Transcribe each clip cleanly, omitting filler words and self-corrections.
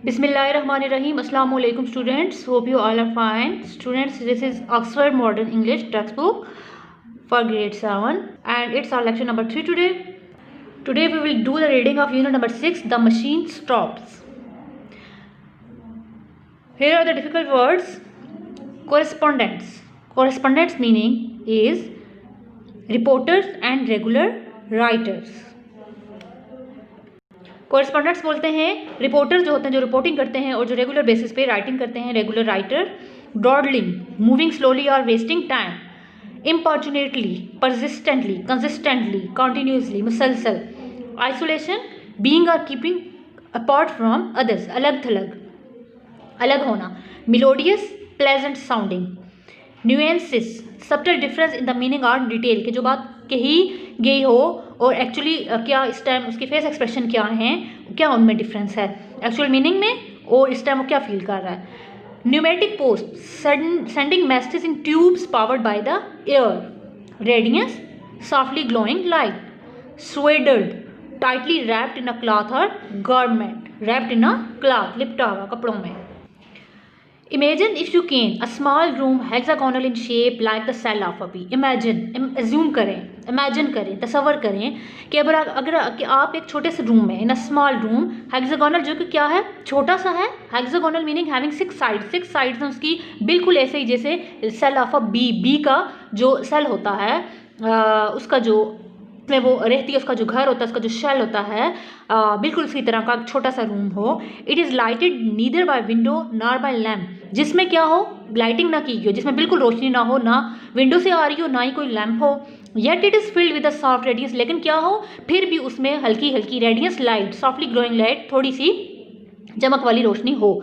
Bismillahirrahmanirrahim. Assalamu alaikum students. Hope you all are fine. Students, this is Oxford Modern English textbook for grade 7 and it's our lecture number 3 today. Today we will do the reading of unit number 6, The Machine Stops. Here are the difficult words. Correspondence. Correspondence meaning is reporters and regular writers. कोरेस्पॉन्डेंट्स बोलते हैं reporters जो होते हैं जो reporting करते हैं और जो रेगुलर बेसिस पे राइटिंग करते हैं regular writer. Dawdling moving slowly और wasting time. Importunately persistently consistently continuously मुसलसल. आइसोलेशन बीइंग और कीपिंग अपार्ट फ्रॉम अदर्स अलग थलग अलग होना. Melodious pleasant sounding. Nuances subtle difference in the meaning और डिटेल के जो बात कही गई हो और एक्चुअली क्या इस टाइम उसके फेस एक्सप्रेशन क्या हैं क्या उनमें डिफरेंस है एक्चुअल मीनिंग में और इस टाइम वो क्या फील कर रहा है. Pneumatic post sending message in tubes powered by the air. Radiance softly glowing light. Swaddled tightly wrapped in a cloth और garment. Wrapped in a cloth लिपटा हुआ कपड़ों में. Imagine if you can a small room hexagonal in shape like the cell of a bee. assume करें imagine करें तसव्वुर करें कि अगर आप एक छोटे से रूम में in a small room hexagonal जो कि क्या है छोटा सा है. hexagonal meaning having six sides हैं उसकी बिल्कुल ऐसे ही जैसे cell of a bee का जो सेल होता है उसका जो में वो रहती है उसका जो घर होता है उसका जो शेल होता है बिल्कुल उसी तरह का छोटा सा रूम हो. It is lighted neither by window nor by lamp. जिसमें क्या हो लाइटिंग ना की हो जिसमें बिल्कुल रोशनी ना हो ना विंडो से आ रही हो ना ही कोई लैम्प हो. Yet it is filled with a soft radiance लेकिन क्या हो फिर भी उसमें हल्की हल्की radiance light softly glowing light थोड़ी सी चमक वाली रोशनी हो.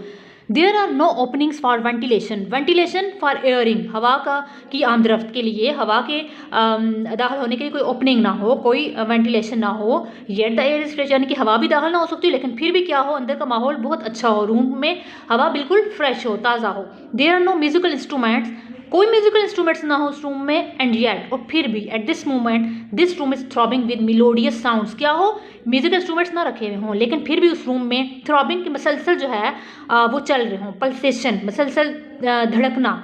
There are no openings for ventilation. Ventilation for airing हवा का की आमदरफ्त के लिए हवा के दाखिल होने के लिए कोई ओपनिंग ना हो कोई वेंटिलेशन ना हो. Yet the air is fresh यानी कि हवा भी दाखिल ना हो सकती लेकिन फिर भी क्या हो अंदर का माहौल बहुत अच्छा हो रूम में हवा बिल्कुल फ्रेश हो ताज़ा हो. There are no musical instruments कोई म्यूजिकल इंस्ट्रूमेंट्स ना हो उस रूम में. एंड येट और फिर भी at this moment this room is throbbing with melodious sounds. क्या हो म्यूजिकल इंस्ट्रूमेंट्स ना रखे हुए हों लेकिन फिर भी उस रूम में थ्रॉबिंग की मसलसल जो है वो चल रहे हों. पल्सेशन मसलसल धड़कना.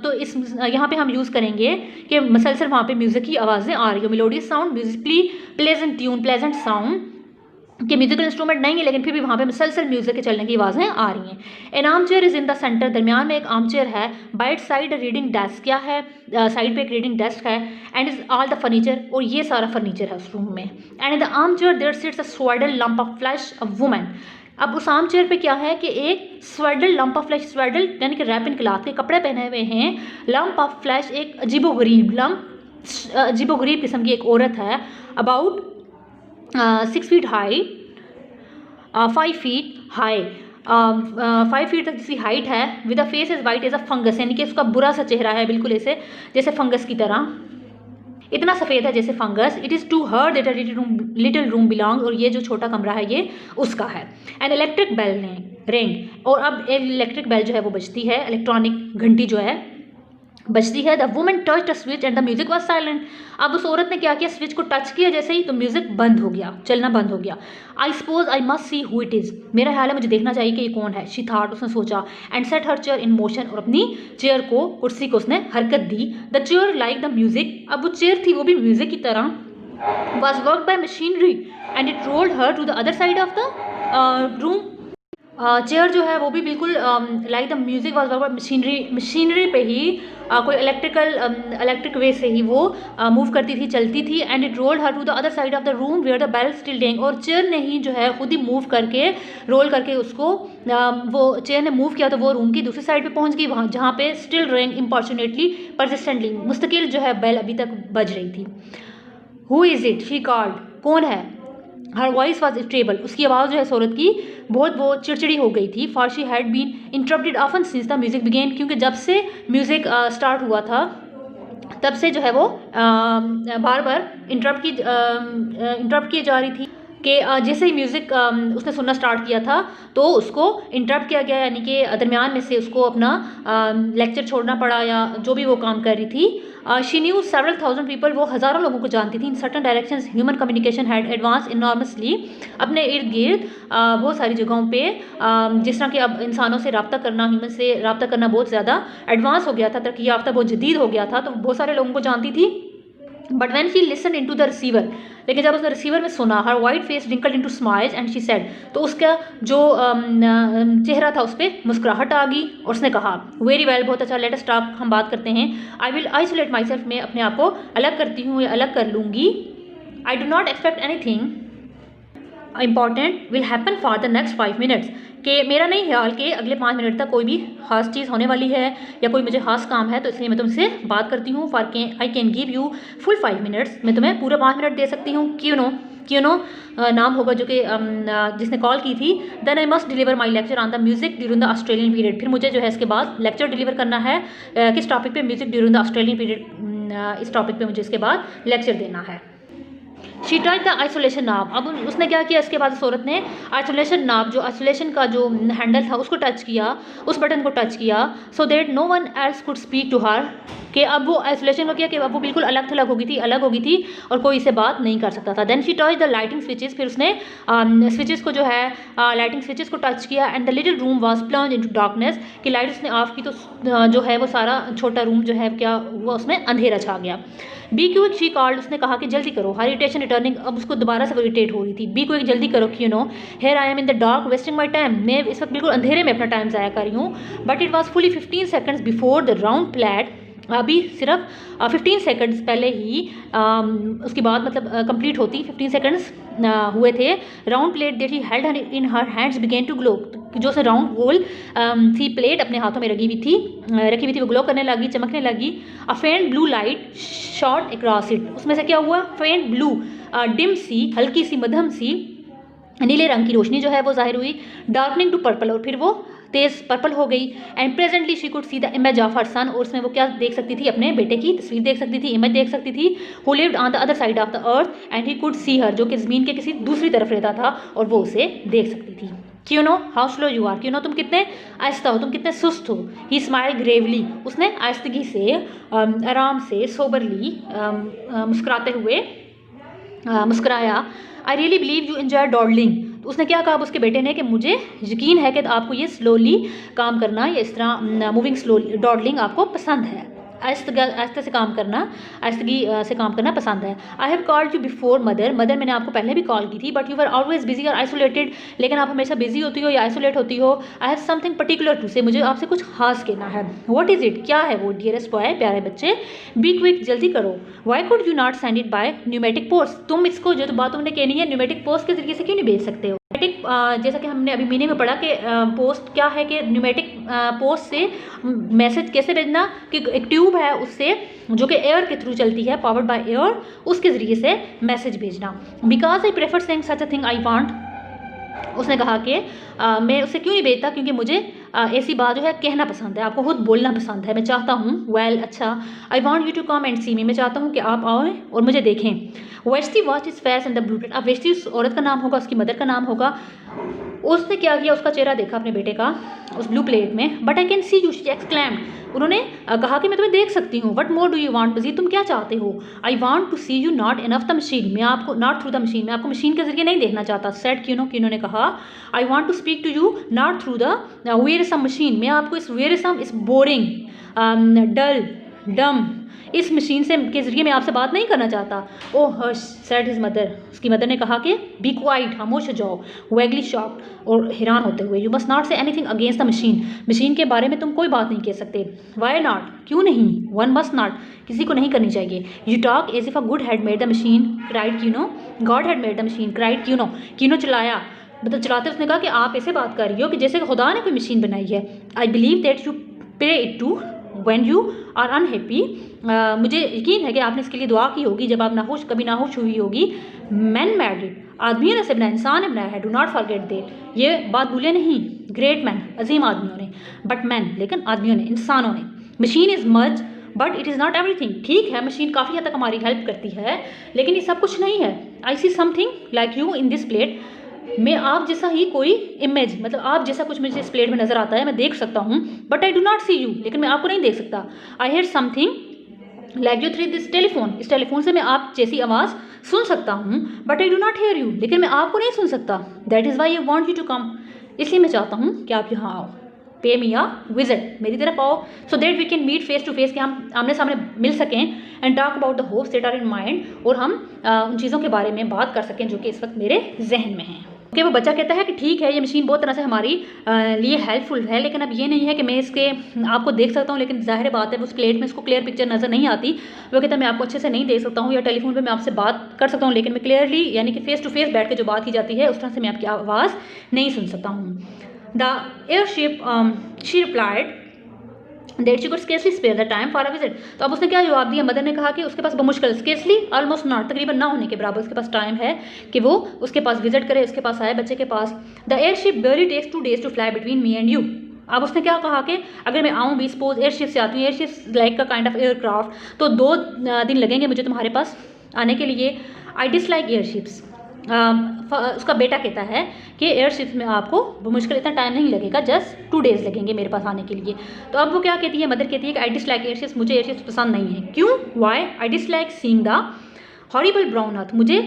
तो इस यहाँ पे हम यूज़ करेंगे कि मसलसल वहाँ पे म्यूज़िक की आवाज़ें आ रही हो. Melodious sound Musically pleasant tune pleasant sound कि म्यूजिकल इंस्ट्रूमेंट नहीं है लेकिन फिर भी वहाँ पे मुसलसल म्यूजिक के चलने की आवाज़ें आ रही हैं. An armchair is in the centre दरमियान में एक आर्म चेयर है. बाइट साइड रीडिंग डेस्क क्या है साइड पे एक रीडिंग डेस्क है. And is all the furniture और ये सारा फर्नीचर है उस रूम में. And in the armchair there sits a swaddled lump of flesh a woman. अब उस आर्म चेयर पे क्या है कि एक swaddled lump of flesh swaddle यानी कि रैप इन क्लॉथ के कपड़े पहने हुए हैं. लंप ऑफ फ्लैश एक अजीबोगरीब लंप अजीबोगरीब किस्म की एक औरत है. About 6 feet high 5 feet high 5 feet तक जिसकी हाइट है. With a face is white as a fungus यानी कि उसका बुरा सा चेहरा है बिल्कुल ऐसे जैसे फंगस की तरह इतना सफ़ेद है जैसे फंगस. It is to her that little room belong और ये जो छोटा कमरा है ये उसका है. एन इलेक्ट्रिक बेल रिंग और अब इलेक्ट्रिक बेल जो है वो बजती है इलेक्ट्रॉनिक घंटी जो है बजती है. The women touch the switch and the music was silent. अब उस औरत ने क्या किया स्विच को टच किया जैसे ही तो म्यूजिक बंद हो गया चलना बंद हो गया. I suppose I must see who it is. मेरा ख्याल है मुझे देखना चाहिए कि ये कौन है. शी थॉट उसने सोचा. And set her chair in motion और अपनी चेयर को कुर्सी को उसने हरकत दी. The chair like the music. अब वो चेयर थी वो भी म्यूजिक की तरह. Was work by machinery and it rolled her to the other side of the room. Chair जो है वो भी बिल्कुल like the music was work machinery पे ही कोई इलेक्ट्रिक वे से ही वो मूव करती थी चलती थी. And it rolled her to the other side of the room where the bell still dang. और चेयर ने ही जो है खुद ही मूव करके रोल करके उसको वो चेयर ने मूव किया तो वो रूम की दूसरी साइड पे पहुंच गई वहाँ जहाँ पे स्टिल रेंग इम्पॉर्चुनेटली परसिस्टेंटली मुस्तकिल जो है बेल अभी तक बज रही थी. Who is it she called. कौन है. Her voice was stable. उसकी आवाज़ जो है औरत की बहुत वो चिड़चिड़ी हो गई थी. For she had been interrupted often since the music began. क्योंकि जब से म्यूज़िक स्टार्ट हुआ था तब से जो है वो बार बार इंटरप्ट की जा रही थी. कि जैसे ही म्यूज़िक उसने सुनना स्टार्ट किया था तो उसको इंटरप्ट किया गया, यानी कि दरमियान में से उसको अपना लेक्चर छोड़ना पड़ा या जो भी वो काम कर रही थी। She knew several thousand people, वो हज़ारों लोगों को जानती थी। In certain directions human communication had advance enormously, अपने इर्द गिर्द बहुत सारी जगहों पे जिस तरह कि अब इंसानों से रब्ता करना, ह्यूमन से रब्ता करना बहुत ज़्यादा एडवांस हो गया था, तरक्की याफ्ता बहुत जदीद हो गया था, तो बहुत सारे लोगों को जानती थी। But when she listen in to the receiver, लेकिन जब उसने रिसीवर में सुना, her white face wrinkled into smiles and she said, तो उसका जो चेहरा था उस पर मुस्कुराहट आ गई और उसने कहा वेरी वेल, बहुत अच्छा, लेट अस टॉक, हम बात करते हैं। I will isolate my self, मैं अपने आप को अलग करती हूँ या अलग कर लूँगी। आई do not expect anything important will happen for the next 5 minutes, कि मेरा नहीं ख्याल कि अगले 5 मिनट तक कोई भी खास चीज़ होने वाली है या कोई मुझे खास काम है, तो इसलिए मैं तुमसे बात करती हूँ। फॉर के I can give you full 5 minutes, मैं तुम्हें पूरा 5 मिनट दे सकती हूँ। क्यों नो नाम होगा जो कि जिसने कॉल की थी। Then I must deliver my lecture on the music during the Australian period, फिर मुझे जो है इसके बाद लेक्चर डिलीवर करना है किस टॉपिक पे, music during the Australian period, इस टॉपिक पे मुझे इसके बाद लेक्चर देना है। शी टच द आइसोलेशन नाब, अब उसने क्या किया इसके बाद, इस औरत ने आइसोलेशन नाब, जो आइसोलेशन का जो हैंडल था उसको टच किया, उस बटन को टच किया, so that no one else could speak to her, कि अब वो आइसोलेशन को किया कि अब वो बिल्कुल अलग थलग हो गई थी, अलग हो गई थी और कोई इससे बात नहीं कर सकता था। Then she touch the lighting switches, फिर उसने स्विचेस को जो है लाइटिंग स्विचेस को टच किया, and the little room was plunged into darkness, कि लाइट उसने ऑफ की तो जो है वो सारा छोटा रूम जो है क्या हुआ, उसमें अंधेरा छा गया। बी क्विक शी कॉल्ड, उसने कहा कि जल्दी करो, हर इरिटेशन रिटर्निंग, अब उसको दोबारा से वो इरिटेट हो रही थी। बी क्विक, जल्दी करो, you know here I am in the dark wasting my time, मैं इस वक्त बिल्कुल अंधेरे में अपना टाइम ज़ाया कर रही हूँ। But it was fully 15 seconds before the round plate, अभी सिर्फ 15 सेकंड्स पहले ही उसकी बात मतलब कंप्लीट होती, 15 सेकंड्स हुए थे। Round plate that he held in her hands began to glow, जो से राउंड गोल थी प्लेट अपने हाथों में रखी हुई थी, वो ग्लो करने लगी, चमकने लगी। अ फेंट blue light shot across it, उसमें से क्या हुआ, फेंट ब्लू डिम सी, हल्की सी मध्यम सी नीले रंग की रोशनी जो है वो जाहिर हुई। डार्कनिंग टू पर्पल, और फिर वो तेज़ पर्पल हो गई। And presently she could see the image of her son, और उसमें वो क्या देख सकती थी, अपने बेटे की तस्वीर देख सकती थी, इमेज देख सकती थी। Who lived on the other side of the earth and he could see her, जो कि ज़मीन के किसी दूसरी तरफ रहता था और वो उसे देख सकती थी। Kuno how slow you are, Kuno तुम कितने आहिस्ता हो, तुम कितने सुस्त हो। ही स्माइल ग्रेवली, उसने आहिस्तगी से आराम से सोबरली मुस्कुराते हुए मुस्कुराया। I really believe you enjoy dawdling, तो उसने क्या कहा अब उसके बेटे ने कि मुझे यकीन है कि आपको ये स्लोली काम करना या इस तरह मूविंग स्लोली डॉडलिंग आपको पसंद है, आहिस्ते से काम करना, आहिस्तगी से काम करना पसंद है। I have called you before mother, मैंने आपको पहले भी कॉल की थी, but you are always busy और आइसोलेटेड, लेकिन आप हमेशा बिजी होती हो या आइसोलेट होती हो। I have something particular to say, मुझे आपसे कुछ खास कहना है। व्हाट इज इट, क्या है वो डियरेस्ट बॉय, प्यारे बच्चे। बी क्विक, जल्दी करो। Y could you not send it by pneumatic post, तुम इसको जो बात तुमने कहनी है न्यूमेटिक पोस्ट के जरिए से क्यों नहीं भेज सकते हो। न्यूमेटिक जैसा कि हमने अभी मीनिंग में पढ़ा कि पोस्ट क्या है, कि न्यूमेटिक पोस्ट से मैसेज कैसे भेजना, कि एक ट्यूब है उससे जो कि एयर के थ्रू चलती है, पावर्ड बाय एयर, उसके ज़रिए से मैसेज भेजना। Because I prefer saying such a thing I want, उसने कहा कि मैं उससे क्यों नहीं भेजता, क्योंकि मुझे ऐसी बात जो है कहना पसंद है, आपको खुद बोलना पसंद है, मैं चाहता हूँ। वेल अच्छा, I want you to come and see me, मैं चाहता हूँ कि आप आओ और मुझे देखें। Vashti watch is face in the blue plate, अब वेस्टी उस औरत का नाम होगा, उसकी मदर का नाम होगा। उसने क्या किया, उसका चेहरा देखा अपने बेटे का उस ब्लू प्लेट में। But I can see you, she exclaimed, उन्होंने कहा कि मैं तुम्हें देख सकती हूँ। What more do you want, मजीद तुम क्या चाहते हो। I want to see you not enough the machine, मैं आपको नॉट थ्रू द मशीन, मैं आपको मशीन के जरिए नहीं देखना चाहता। सेड क्यों ने कहा I want to speak to you not through the wearisome machine, मैं आपको इस वेयरसम, इस बोरिंग डल डम इस मशीन से के ज़रिए मैं आपसे बात नहीं करना चाहता। ओह हर्ष, सेड हिज मदर, उसकी मदर ने कहा कि बी क्वाइट, खामोश हो जाओ। वैगली शॉक्ड, और हैरान होते हुए। You must not say anything against the machine, machine के बारे में तुम कोई बात नहीं कह सकते। वाई नॉट, क्यों नहीं। वन मस्ट नॉट, किसी को नहीं करनी चाहिए। You talk as if a good had made the machine, cried Kuno, god had made the machine, cried Kuno चिल्लाया, मतलब चलाते उसने कहा कि आप ऐसे बात कर रही हो कि जैसे खुदा ने कोई मशीन बनाई है। I believe that you pay it to when you are unhappy, मुझे यकीन है कि आपने इसके लिए दुआ की होगी जब आप नाखुश, कभी नाखुश हुई होगी। मैन मेड इट, आदमियों ने इसे बनाया, इंसान ने बनाया है। डू नॉट फॉरगेट दैट, ये बात भूले नहीं। ग्रेट मैन, अजीम आदमियों ने, बट मैन, लेकिन आदमियों ने, इंसानों ने। Machine is much but it is not everything. ठीक है, मशीन काफ़ी हद तक हमारी हेल्प करती है, लेकिन ये सब कुछ नहीं है। I see something like you in this plate. मैं आप जैसा ही कोई इमेज, मतलब आप जैसा कुछ मुझे इस प्लेट में नजर आता है, मैं देख सकता हूँ, but I do not see you, लेकिन मैं आपको नहीं देख सकता। I hear something like you through this telephone. इस टेलीफोन से मैं आप जैसी आवाज़ सुन सकता हूँ, but I do not hear you, लेकिन मैं आपको नहीं सुन सकता। That is why I want you to come. इसलिए मैं चाहता हूँ कि आप यहाँ आओ, पे मी आ विजिट, मेरी तरफ आओ, so that we can meet face to face, कि हम आमने सामने मिल सकें, and talk about the hopes that are in mind, और हम उन चीज़ों के बारे में बात कर सकें जो कि इस वक्त मेरे जहन में हैं। ओके, वो बच्चा कहता है कि ठीक है, ये मशीन बहुत तरह से हमारी लिए हेल्पफुल है, लेकिन अब ये नहीं है कि मैं इसके आपको देख सकता हूँ, लेकिन जाहिर बात है उस प्लेट में इसको क्लियर पिक्चर नज़र नहीं आती। वो कहता है मैं आपको अच्छे से नहीं देख सकता हूँ, या टेलीफोन पे मैं आपसे बात कर सकता हूँ, लेकिन मैं क्लियरली, यानी कि फेस टू फेस बैठ के जो बात की जाती है उस तरह से मैं आपकी आवाज़ नहीं सुन सकता हूँ। The airship she replied that she could scarcely spare the time for a visit. तो अब उसने क्या जवाब दिया? मदर ने कहा कि उसके पास बमुश्किल, स्केर्सली, ऑलमोस्ट नॉट, तकरीबन ना होने के बराबर उसके पास टाइम है कि वो उसके पास विजिट करे, उसके पास आए, बच्चे के पास। The airship barely takes 2 days to fly between me and you. अब उसने क्या कहा कि अगर मैं आऊँ भी, सपोज एयरशिप से आती हूँ, एयरशिप लाइक का काइंड ऑफ एयरक्राफ्ट, तो 2 दिन लगेंगे मुझे तुम्हारे पास आने के लिए। आई डिसलाइक एयरशिप्स। उसका बेटा कहता है कि एयरशिप्स में आपको मुश्किल इतना टाइम नहीं लगेगा, जस्ट 2 days लगेंगे मेरे पास आने के लिए। तो अब वो क्या कहती है, मदर कहती है कि आई डिसलाइक एयरशिप्स, मुझे एयरशिप्स पसंद नहीं है। क्यों? Why? I dislike seeing the horrible brown earth, मुझे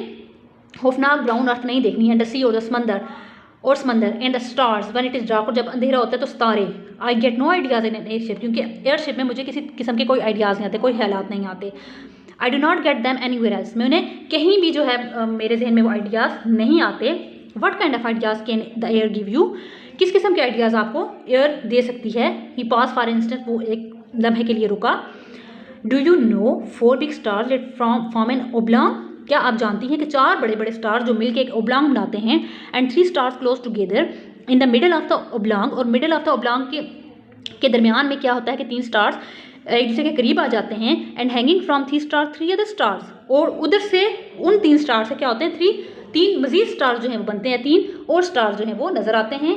खौफनाक ब्राउन अर्थ नहीं देखनी है, एंड द सी, और समंदर and the stars when it is dark, और जब अंधेरा होता है तो सितारे। I get no ideas in airship, क्योंकि एयरशिप में मुझे किसी किस्म के कोई आइडियाज़ नहीं आते, कोई ख्यालात नहीं आते। आई do not get them anywhere else, मैं उन्हें कहीं भी जो है मेरे जहन में वो आइडियाज़ नहीं आते। What kind of ideas can the air give you, किस किस्म के आइडियाज़ आपको एयर दे सकती है। ही पास फॉर इंस्टेंस, वो एक लम्हे के लिए रुका। Do you know 4 big stars that form an oblong, क्या आप जानती हैं कि 4 बड़े बड़े स्टार जो मिलकर एक ओब्लांग बनाते हैं, and 3 stars close together in the middle of the oblong, और मिडल ऑफ द ओब्लांग के दरमियान में क्या होता है कि 3 स्टार्स एक दूसरे के करीब आ जाते हैं, and hanging from 3 stars 3 other stars, और उधर से उन 3 स्टार से क्या होते हैं, 3 मजीद स्टार जो हैं वो बनते हैं, 3 और स्टार जो हैं वो नज़र आते हैं।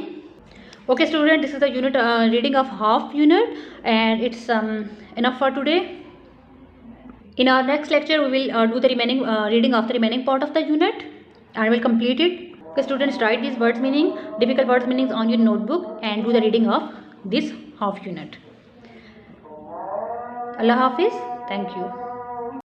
Okay student, this is the unit reading of half unit, and it's enough for today. In our next lecture, we will do the remaining reading of the remaining part of the unit, and we'll complete it. Okay, students, write these words meaning, difficult words meanings on your notebook, and do the reading of this half unit. Allah Hafiz. Thank you.